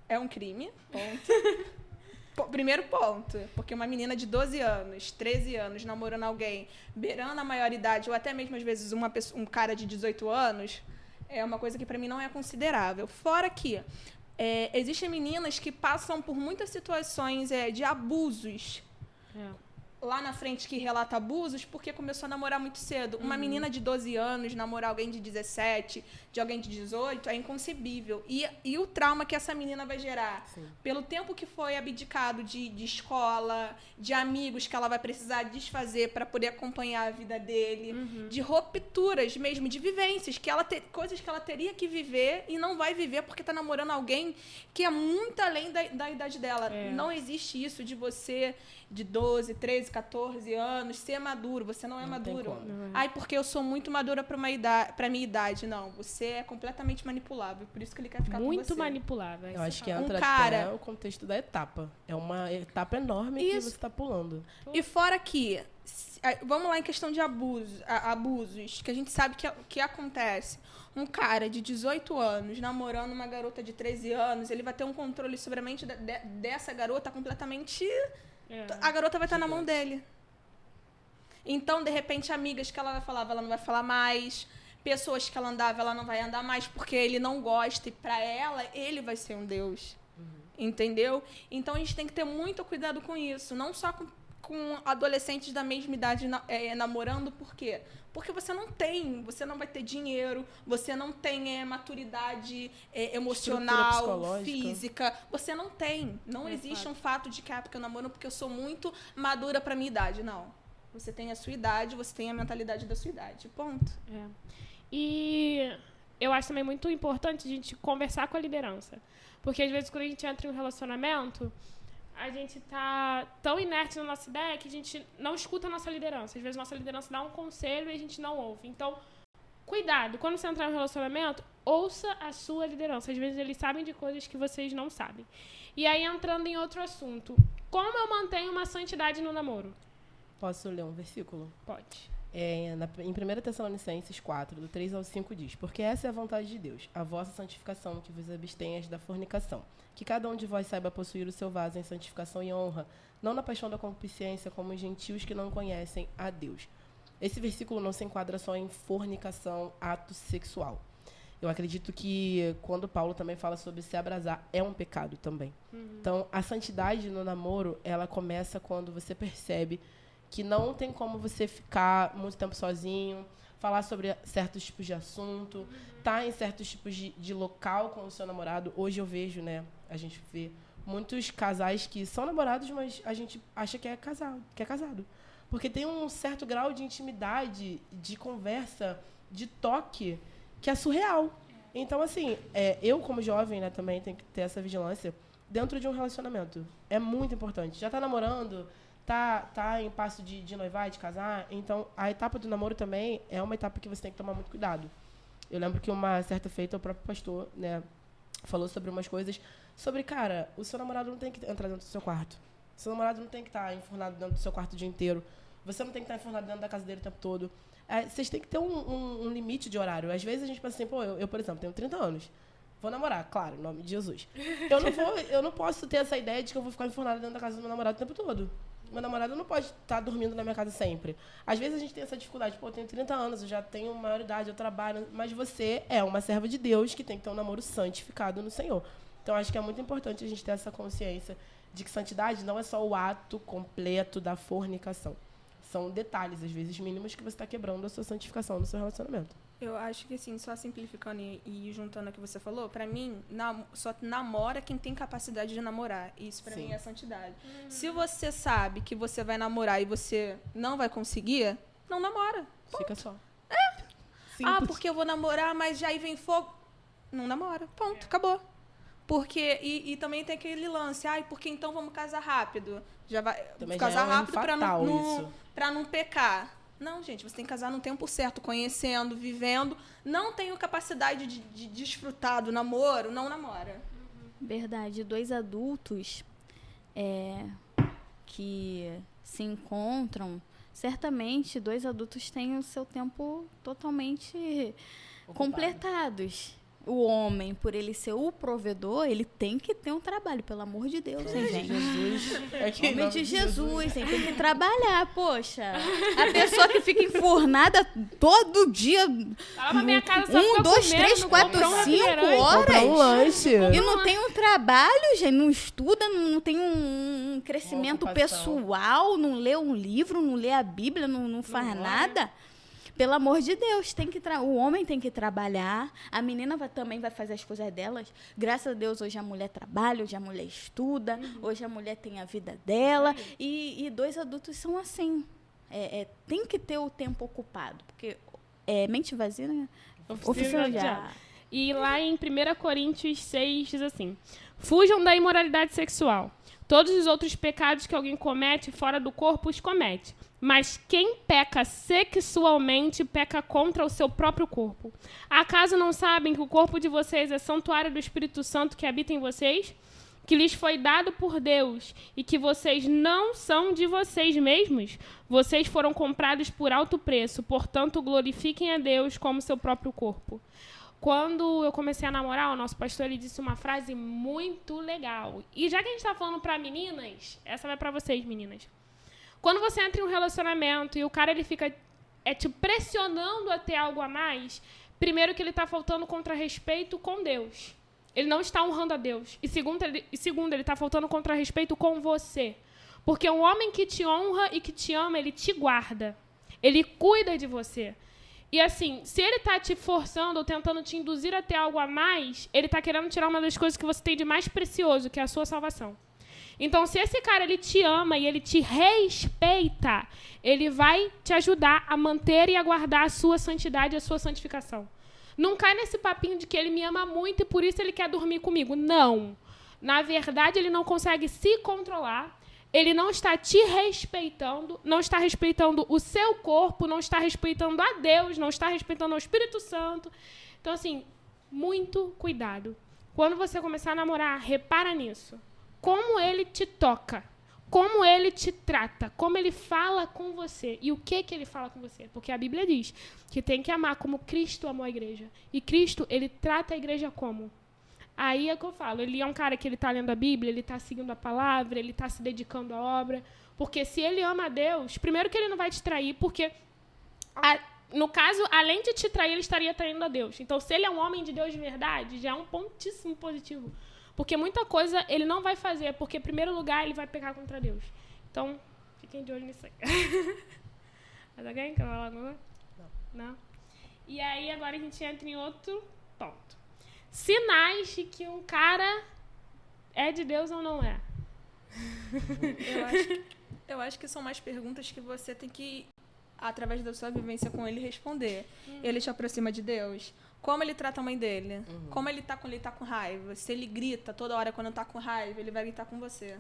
[SPEAKER 4] é um crime. Ponto. Primeiro ponto. Porque uma menina de 12 anos, 13 anos namorando alguém beirando a maioridade ou até mesmo às vezes um cara de 18 anos é uma coisa que pra mim não é considerável. Fora que existem meninas que passam por muitas situações de abusos lá na frente que relata abusos porque começou a namorar muito cedo. Uma menina de 12 anos namorar alguém de 17, de alguém de 18, é inconcebível. E o trauma que essa menina vai gerar pelo tempo que foi abdicado de escola, de amigos que ela vai precisar desfazer para poder acompanhar a vida dele, de rupturas mesmo, de vivências, coisas que ela teria que viver e não vai viver porque tá namorando alguém que é muito além da idade dela. Não existe isso de você de 12, 13, 14 anos ser maduro. Você não é maduro. Ai, porque eu sou muito madura para minha idade. Não, você é completamente manipulável. Por isso que ele quer ficar com você.
[SPEAKER 1] Muito manipulável.
[SPEAKER 3] Eu acho que entra
[SPEAKER 4] cara-
[SPEAKER 3] até o contexto da etapa. É uma etapa enorme que você está pulando.
[SPEAKER 4] E fora que, vamos lá em questão de abusos, que a gente sabe que acontece. Um cara de 18 anos namorando uma garota de 13 anos, ele vai ter um controle sobre a mente dessa garota completamente... A garota vai estar na mão dele. Então, de repente, amigas que ela falava, ela não vai falar mais. Pessoas que ela andava, ela não vai andar mais porque ele não gosta. E pra ela, ele vai ser um Deus. Entendeu? Então, a gente tem que ter muito cuidado com isso. Não só com adolescentes da mesma idade namorando. Por quê? Porque você não vai ter dinheiro, você não tem maturidade emocional, física. Você não tem. Não existe um fato de que porque eu namoro porque eu sou muito madura pra minha idade. Não. Você tem a sua idade, você tem a mentalidade da sua idade. Ponto.
[SPEAKER 1] E eu acho também muito importante a gente conversar com a liderança. Porque às vezes quando a gente entra em um relacionamento, a gente tá tão inerte na nossa ideia que a gente não escuta a nossa liderança. Às vezes a nossa liderança dá um conselho e a gente não ouve. Então, cuidado. Quando você entrar em um relacionamento, ouça a sua liderança. Às vezes eles sabem de coisas que vocês não sabem. E aí, entrando em outro assunto. Como eu mantenho uma santidade no namoro?
[SPEAKER 3] Posso ler um versículo?
[SPEAKER 1] Pode.
[SPEAKER 3] Em 1 Tessalonicenses 4, do 3 ao 5 diz: Porque essa é a vontade de Deus, a vossa santificação, que vos abstenhas da fornicação. Que cada um de vós saiba possuir o seu vaso em santificação e honra, não na paixão da concupiscência, como os gentios que não conhecem a Deus. Esse versículo não se enquadra só em fornicação, ato sexual. Eu acredito que quando Paulo também fala sobre se abrasar, é um pecado também. Então, a santidade no namoro, ela começa quando você percebe que não tem como você ficar muito tempo sozinho, falar sobre certos tipos de assunto, tá em certos tipos de local com o seu namorado. Hoje eu vejo, né, a gente vê muitos casais que são namorados, mas a gente acha que é casado. Porque tem um certo grau de intimidade, de conversa, de toque, que é surreal. Então, assim, eu como jovem, né, também tenho que ter essa vigilância dentro de um relacionamento. É muito importante. Já tá namorando, tá em passo de noivar, de casar. Então, a etapa do namoro também é uma etapa que você tem que tomar muito cuidado. Eu lembro que uma certa feita, o próprio pastor, né, falou sobre umas coisas. Sobre, cara, o seu namorado não tem que entrar dentro do seu quarto. O seu namorado não tem que estar enfurnado dentro do seu quarto o dia inteiro. Você não tem que estar enfurnado dentro da casa dele o tempo todo. Vocês têm que ter um limite de horário. Às vezes a gente pensa assim, pô, eu, por exemplo, tenho 30 anos. Vou namorar, claro, em nome de Jesus. Eu não posso ter essa ideia de que eu vou ficar enfurnado dentro da casa do meu namorado o tempo todo. Meu namorado não pode estar dormindo na minha casa sempre. Às vezes a gente tem essa dificuldade. Pô, eu tenho 30 anos, eu já tenho maioridade, eu trabalho. Mas você é uma serva de Deus que tem que ter um namoro santificado no Senhor. Então, acho que é muito importante a gente ter essa consciência de que santidade não é só o ato completo da fornicação. São detalhes, às vezes mínimos, que você está quebrando a sua santificação no seu relacionamento.
[SPEAKER 4] Eu acho que, assim, só simplificando e juntando o que você falou, pra mim, só namora quem tem capacidade de namorar. Isso, pra mim, é santidade. Se você sabe que você vai namorar e você não vai conseguir, não namora. Ponto.
[SPEAKER 3] Fica só.
[SPEAKER 4] Ah, porque eu vou namorar, mas já aí vem fogo. Não namora. Ponto. Acabou. Porque, e também tem aquele lance, porque então vamos casar rápido. Já vai
[SPEAKER 3] Também
[SPEAKER 4] casar
[SPEAKER 3] já é um
[SPEAKER 4] rápido pra
[SPEAKER 3] fatal
[SPEAKER 4] não pecar. Não, gente, você tem que casar no tempo certo, conhecendo, vivendo. Não tenho capacidade de desfrutar do namoro, não namora.
[SPEAKER 2] Verdade. 2 adultos que se encontram, certamente 2 adultos têm o seu tempo totalmente completados. O homem, por ele ser o provedor, ele tem que ter um trabalho, pelo amor de Deus, hein, gente?
[SPEAKER 3] Jesus.
[SPEAKER 2] Em nome de Jesus, hein? Tem que trabalhar, poxa. A pessoa que fica enfurnada todo dia,
[SPEAKER 1] Ela pra minha casa só
[SPEAKER 2] 1,
[SPEAKER 1] fica
[SPEAKER 2] 2,
[SPEAKER 1] comendo,
[SPEAKER 2] 3, 4,
[SPEAKER 1] comprou um
[SPEAKER 2] 5
[SPEAKER 1] refrigerante.
[SPEAKER 3] Comprar um
[SPEAKER 2] horas.
[SPEAKER 3] lanche.
[SPEAKER 2] E não tem um trabalho, gente, não estuda, não tem um crescimento
[SPEAKER 3] Uma ocupação.
[SPEAKER 2] pessoal, não lê um livro, não lê a Bíblia, não faz nada. Pelo amor de Deus, o homem tem que trabalhar, a menina também vai fazer as coisas delas. Graças a Deus, hoje a mulher trabalha, hoje a mulher estuda, hoje a mulher tem a vida dela. E 2 adultos são assim. Tem que ter o tempo ocupado, porque mente vazia, né? Oficina
[SPEAKER 1] do
[SPEAKER 2] já.
[SPEAKER 1] diabo. E lá em 1 Coríntios 6 diz assim: fujam da imoralidade sexual. Todos os outros pecados que alguém comete fora do corpo os comete. Mas quem peca sexualmente peca contra o seu próprio corpo. Acaso não sabem que o corpo de vocês é santuário do Espírito Santo que habita em vocês? Que lhes foi dado por Deus e que vocês não são de vocês mesmos? Vocês foram comprados por alto preço, portanto glorifiquem a Deus como seu próprio corpo. Quando eu comecei a namorar, o nosso pastor ele disse uma frase muito legal. E já que a gente está falando para meninas, essa vai para vocês, meninas. Quando você entra em um relacionamento e o cara ele fica te pressionando a ter algo a mais, primeiro que ele está faltando contra-respeito com Deus. Ele não está honrando a Deus. E segundo, ele está faltando contra-respeito com você. Porque um homem que te honra e que te ama, ele te guarda. Ele cuida de você. E assim, se ele tá te forçando ou tentando te induzir a ter algo a mais, ele tá querendo tirar uma das coisas que você tem de mais precioso, que é a sua salvação. Então, se esse cara ele te ama e ele te respeita, ele vai te ajudar a manter e a guardar a sua santidade e a sua santificação. Não cai nesse papinho de que ele me ama muito e por isso ele quer dormir comigo. Não. Na verdade, ele não consegue se controlar. Ele não está te respeitando, não está respeitando o seu corpo, não está respeitando a Deus, não está respeitando o Espírito Santo. Então, assim, muito cuidado. Quando você começar a namorar, repara nisso. Como ele te toca, como ele te trata, como ele fala com você e o que ele fala com você. Porque a Bíblia diz que tem que amar como Cristo amou a igreja. E Cristo, ele trata a igreja como? Aí é que eu falo, ele é um cara que ele está lendo a Bíblia, ele está seguindo a palavra, ele está se dedicando à obra. Porque se ele ama a Deus, primeiro que ele não vai te trair, porque, no caso, além de te trair, ele estaria traindo a Deus. Então, se ele é um homem de Deus de verdade, já é um pontíssimo positivo. Porque muita coisa ele não vai fazer, porque, em primeiro lugar, ele vai pecar contra Deus. Então, fiquem de olho nisso aí. Mais alguém quer falar alguma coisa? Não? E aí, agora a gente entra em outro ponto. Sinais de que um cara é de Deus ou não é?
[SPEAKER 4] Eu acho que são mais perguntas que você tem que, através da sua vivência com ele, responder. Ele te aproxima de Deus? Como ele trata a mãe dele? Como ele tá quando ele tá com raiva? Se ele grita toda hora quando tá com raiva, ele vai gritar com você.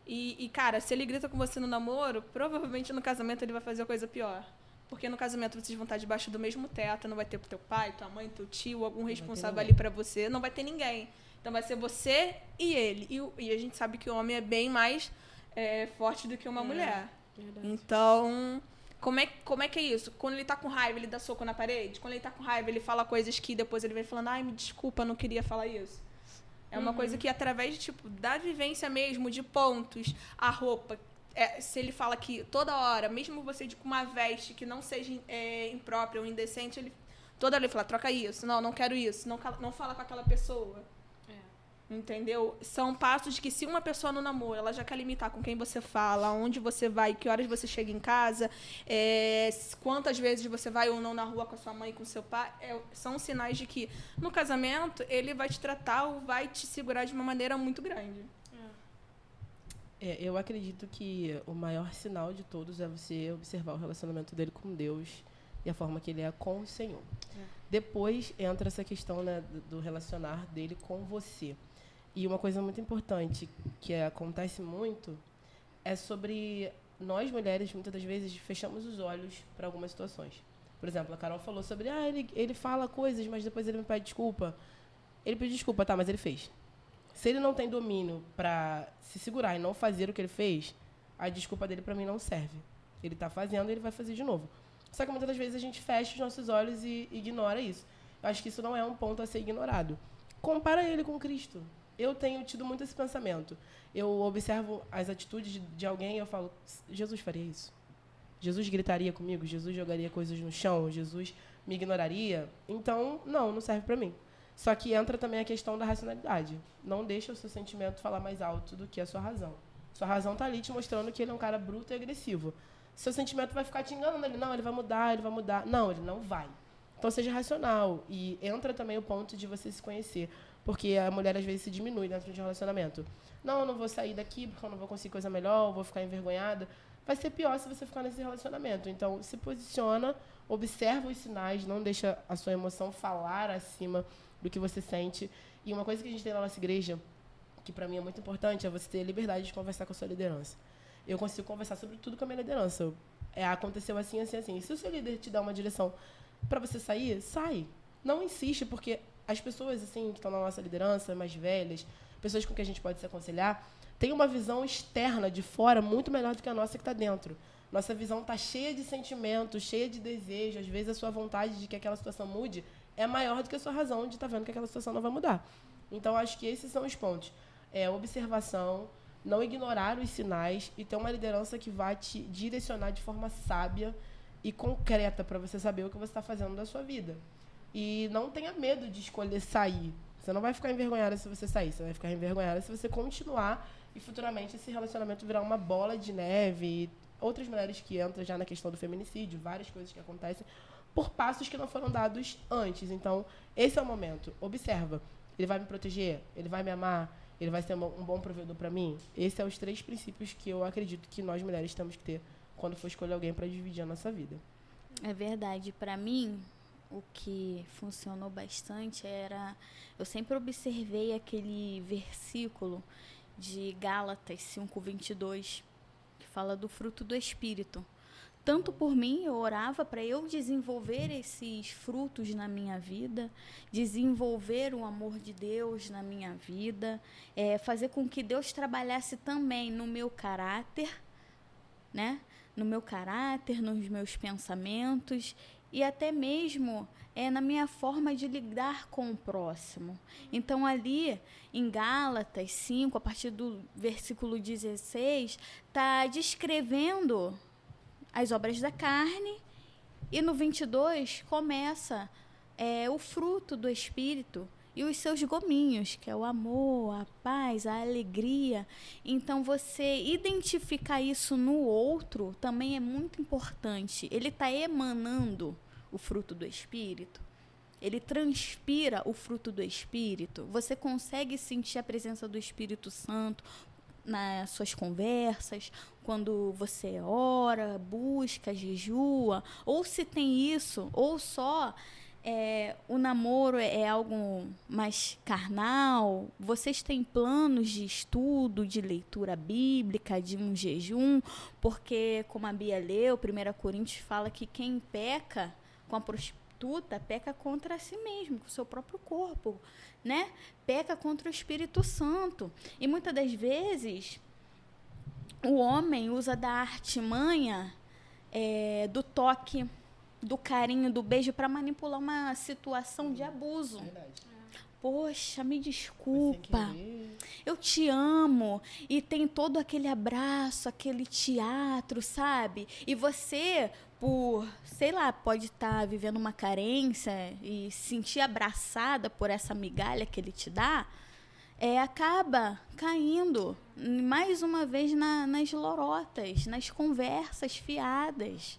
[SPEAKER 4] E, cara, se ele grita com você no namoro, provavelmente no casamento ele vai fazer coisa pior. Porque no casamento vocês vão estar debaixo do mesmo teto, não vai ter teu pai, tua mãe, teu tio, algum responsável ali pra você, não vai ter ninguém. Então vai ser você e ele. E a gente sabe que o homem é bem mais forte do que uma mulher.
[SPEAKER 1] Verdade.
[SPEAKER 4] Então, como é que é isso? Quando ele tá com raiva, ele dá soco na parede? Quando ele tá com raiva, ele fala coisas que depois ele vai falando, ai, me desculpa, não queria falar isso. É uma coisa que através da vivência mesmo, de pontos, a roupa... se ele fala que toda hora, mesmo você com uma veste que não seja imprópria ou indecente, toda hora ele fala, troca isso, não quero isso, não fala com aquela pessoa. Entendeu? São passos que se uma pessoa no namoro, ela já quer limitar com quem você fala, onde você vai, que horas você chega em casa, quantas vezes você vai ou não na rua com a sua mãe, com o seu pai, são sinais de que no casamento ele vai te tratar ou vai te segurar de uma maneira muito grande.
[SPEAKER 3] Eu acredito que o maior sinal de todos é você observar o relacionamento dele com Deus e a forma que ele é com o Senhor. Depois entra essa questão, né, do relacionar dele com você. E uma coisa muito importante que acontece muito é sobre nós mulheres, muitas das vezes, fechamos os olhos para algumas situações. Por exemplo, a Carol falou sobre, ele fala coisas, mas depois ele me pede desculpa. Ele pediu desculpa, tá, mas ele fez. Se ele não tem domínio para se segurar e não fazer o que ele fez, a desculpa dele para mim não serve. Ele tá fazendo e ele vai fazer de novo. Só que muitas das vezes a gente fecha os nossos olhos e ignora isso. Eu acho que isso não é um ponto a ser ignorado. Compara ele com Cristo. Eu tenho tido muito esse pensamento. Eu observo as atitudes de alguém e eu falo, Jesus faria isso? Jesus gritaria comigo? Jesus jogaria coisas no chão? Jesus me ignoraria? Então, não serve para mim. Só que entra também a questão da racionalidade. Não deixa o seu sentimento falar mais alto do que a sua razão. Sua razão tá ali te mostrando que ele é um cara bruto e agressivo. Seu sentimento vai ficar te enganando. Ele vai mudar, ele vai mudar. Não, ele não vai. Então, seja racional. E entra também o ponto de você se conhecer. Porque a mulher, às vezes, se diminui dentro de um relacionamento. Não, eu não vou sair daqui porque eu não vou conseguir coisa melhor, eu vou ficar envergonhada. Vai ser pior se você ficar nesse relacionamento. Então, se posiciona, observa os sinais, não deixa a sua emoção falar acima do que você sente. E uma coisa que a gente tem na nossa igreja, que para mim é muito importante, é você ter a liberdade de conversar com a sua liderança. Eu consigo conversar sobre tudo com a minha liderança. Aconteceu assim, assim, assim. E se o seu líder te dá uma direção para você sair, sai. Não insiste, porque as pessoas assim que estão na nossa liderança, mais velhas, pessoas com quem a gente pode se aconselhar, têm uma visão externa, de fora, muito melhor do que a nossa que está dentro. Nossa visão está cheia de sentimentos, cheia de desejo. Às vezes a sua vontade de que aquela situação mude é maior do que a sua razão de estar vendo que aquela situação não vai mudar. Então, acho que esses são os pontos. Observação, não ignorar os sinais e ter uma liderança que vai te direcionar de forma sábia e concreta para você saber o que você está fazendo da sua vida. E não tenha medo de escolher sair. Você não vai ficar envergonhada se você sair. Você vai ficar envergonhada se você continuar e futuramente esse relacionamento virar uma bola de neve. E outras mulheres que entram já na questão do feminicídio, várias coisas que acontecem por passos que não foram dados antes. Então, esse é o momento. Observa. Ele vai me proteger? Ele vai me amar? Ele vai ser um bom provedor para mim? Esses são os 3 princípios que eu acredito que nós mulheres temos que ter quando for escolher alguém para dividir a nossa vida.
[SPEAKER 2] É verdade. Para mim, o que funcionou bastante era... Eu sempre observei aquele versículo de Gálatas 5:22, que fala do fruto do Espírito. Tanto por mim, eu orava para eu desenvolver esses frutos na minha vida, desenvolver o amor de Deus na minha vida, fazer com que Deus trabalhasse também no meu caráter, né? No meu caráter, nos meus pensamentos e até mesmo na minha forma de lidar com o próximo. Então, ali em Gálatas 5, a partir do versículo 16, está descrevendo as obras da carne, e no 22 começa o fruto do Espírito e os seus gominhos, que é o amor, a paz, a alegria. Então, você identificar isso no outro também é muito importante. Ele está emanando o fruto do Espírito, ele transpira o fruto do Espírito. Você consegue sentir a presença do Espírito Santo nas suas conversas, quando você ora, busca, jejua, ou se tem isso, ou só o namoro é algo mais carnal. Vocês têm planos de estudo, de leitura bíblica, de um jejum, porque, como a Bia leu, 1 Coríntios fala que quem peca com a prostituta peca contra si mesmo, com o seu próprio corpo, né? Peca contra o Espírito Santo. E muitas das vezes o homem usa da artimanha do toque, do carinho, do beijo para manipular uma situação de abuso.
[SPEAKER 3] Verdade.
[SPEAKER 2] Poxa, me desculpa, eu te amo. E tem todo aquele abraço, aquele teatro, sabe? E você, por, sei lá, pode estar vivendo uma carência e se sentir abraçada por essa migalha que ele te dá, acaba caindo mais uma vez nas lorotas, nas conversas fiadas.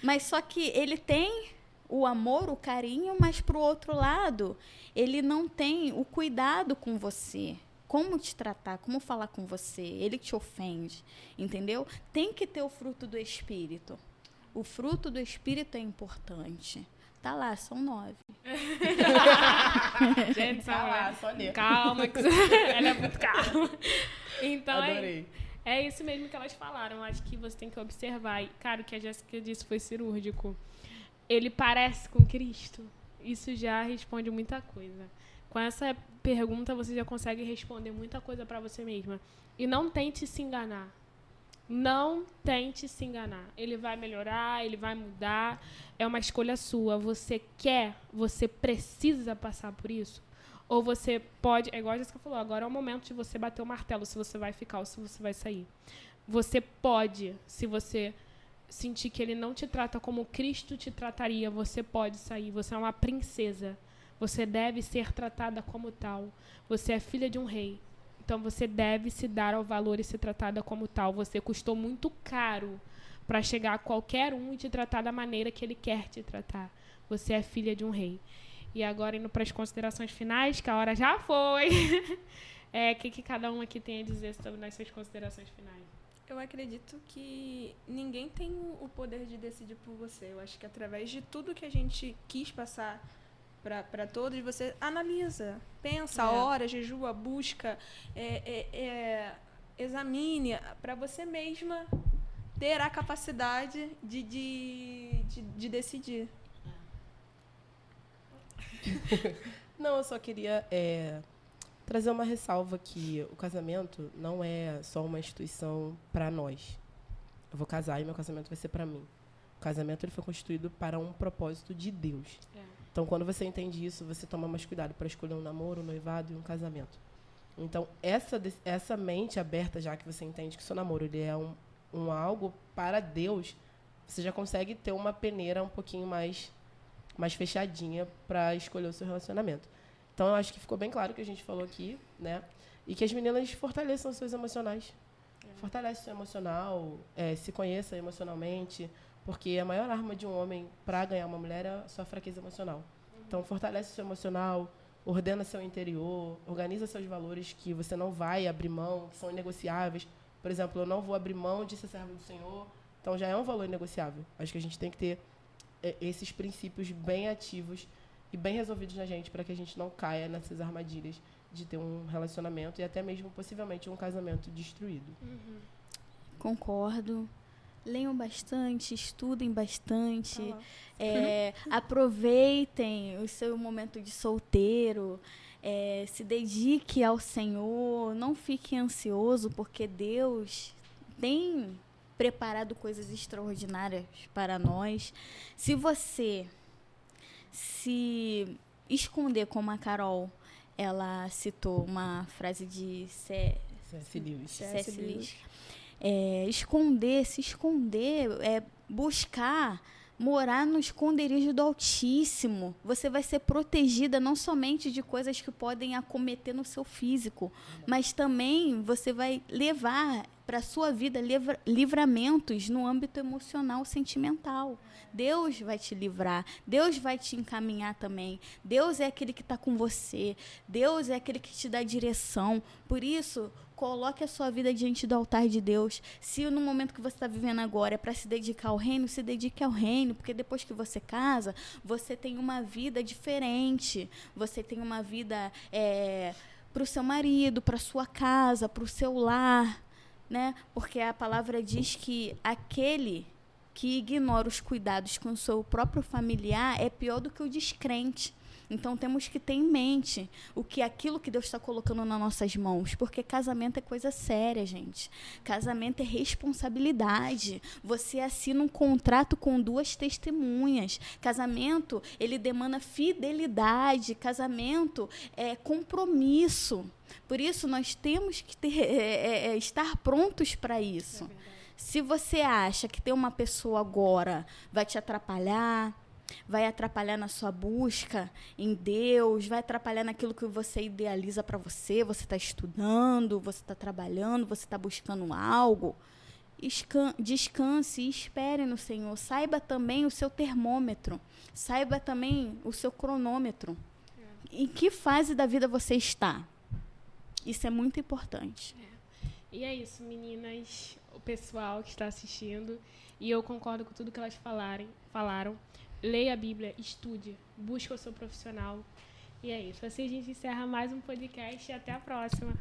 [SPEAKER 2] Mas só que ele tem o amor, o carinho, mas pro outro lado, ele não tem o cuidado com você. Como te tratar, como falar com você. Ele te ofende, entendeu? Tem que ter o fruto do Espírito. O fruto do Espírito é importante. Tá lá, são 9.
[SPEAKER 1] Gente,
[SPEAKER 3] Tá lá, só ler.
[SPEAKER 1] calma, que ela é muito calma. Então,
[SPEAKER 3] Adorei.
[SPEAKER 1] É isso mesmo que elas falaram. Acho que você tem que observar. E, cara, o que a Jéssica disse foi cirúrgico. Ele parece com Cristo? Isso já responde muita coisa. Com essa pergunta, você já consegue responder muita coisa para você mesma. E não tente se enganar. Não tente se enganar. Ele vai melhorar, ele vai mudar. É uma escolha sua. Você quer, você precisa passar por isso? Ou você pode... É igual a Jéssica falou, agora é o momento de você bater o martelo se você vai ficar ou se você vai sair. Você pode, se você sentir que ele não te trata como Cristo te trataria, você pode sair. Você é uma princesa. Você deve ser tratada como tal. Você é filha de um rei. Então, você deve se dar ao valor e ser tratada como tal. Você custou muito caro para chegar a qualquer um e te tratar da maneira que ele quer te tratar. Você é filha de um rei. E agora, indo para as considerações finais, que a hora já foi. O que cada um aqui tem a dizer sobre as suas considerações finais?
[SPEAKER 4] Eu acredito que ninguém tem o poder de decidir por você. Eu acho que através de tudo que a gente quis passar para todos, você analisa, pensa, ora, jejua, busca, examine, para você mesma ter a capacidade de decidir.
[SPEAKER 3] Não, eu só queria trazer uma ressalva que o casamento não é só uma instituição para nós. Eu vou casar e meu casamento vai ser para mim. O casamento ele foi constituído para um propósito de Deus. Então, quando você entende isso, você toma mais cuidado para escolher um namoro, um noivado e um casamento. Então, essa mente aberta, já que você entende que o seu namoro ele é um algo para Deus, você já consegue ter uma peneira um pouquinho mais fechadinha para escolher o seu relacionamento. Então, eu acho que ficou bem claro o que a gente falou aqui, né? E que as meninas fortaleçam os seus emocionais. Fortalece o seu emocional, se conheça emocionalmente, porque a maior arma de um homem para ganhar uma mulher é a sua fraqueza emocional. Então, fortalece o seu emocional, ordena seu interior, organiza seus valores que você não vai abrir mão, que são inegociáveis. Por exemplo, eu não vou abrir mão de ser servo do Senhor, então já é um valor inegociável. Acho que a gente tem que ter esses princípios bem ativos e bem resolvidos na gente para que a gente não caia nessas armadilhas de ter um relacionamento e até mesmo, possivelmente, um casamento destruído.
[SPEAKER 2] Concordo. Leiam bastante, estudem bastante, aproveitem o seu momento de solteiro, se dedique ao Senhor, não fique ansioso, porque Deus tem preparado coisas extraordinárias para nós. Se você se esconder, como a Carol, ela citou uma frase de
[SPEAKER 3] C.S.
[SPEAKER 2] Lewis. Se esconder, buscar morar no esconderijo do Altíssimo. Você vai ser protegida não somente de coisas que podem acometer no seu físico, mas também você vai levar para a sua vida livramentos no âmbito emocional, sentimental. Deus vai te livrar, Deus vai te encaminhar também. Deus é aquele que está com você, Deus é aquele que te dá direção. Por isso, coloque a sua vida diante do altar de Deus. Se no momento que você está vivendo agora é para se dedicar ao reino, se dedique ao reino, porque depois que você casa, você tem uma vida diferente. Você tem uma vida para o seu marido, para a sua casa, para o seu lar, né? Porque a palavra diz que aquele que ignora os cuidados com o seu próprio familiar é pior do que o descrente. Então, temos que ter em mente aquilo que Deus está colocando nas nossas mãos, porque casamento é coisa séria, gente. Casamento é responsabilidade. Você assina um contrato com 2 testemunhas. Casamento, ele demanda fidelidade. Casamento é compromisso. Por isso, nós temos que estar prontos para isso. Se você acha que ter uma pessoa agora vai te atrapalhar, vai atrapalhar na sua busca em Deus, vai atrapalhar naquilo que você idealiza para você está estudando, você está trabalhando, você está buscando algo, descanse e espere no Senhor. Saiba também o seu termômetro, saiba também o seu cronômetro. Em que fase da vida você está? Isso é muito importante.
[SPEAKER 1] E é isso, meninas, o pessoal que está assistindo, e eu concordo com tudo que elas falaram. Leia a Bíblia, estude, busque o seu profissional. E é isso. Assim a gente encerra mais um podcast e até a próxima.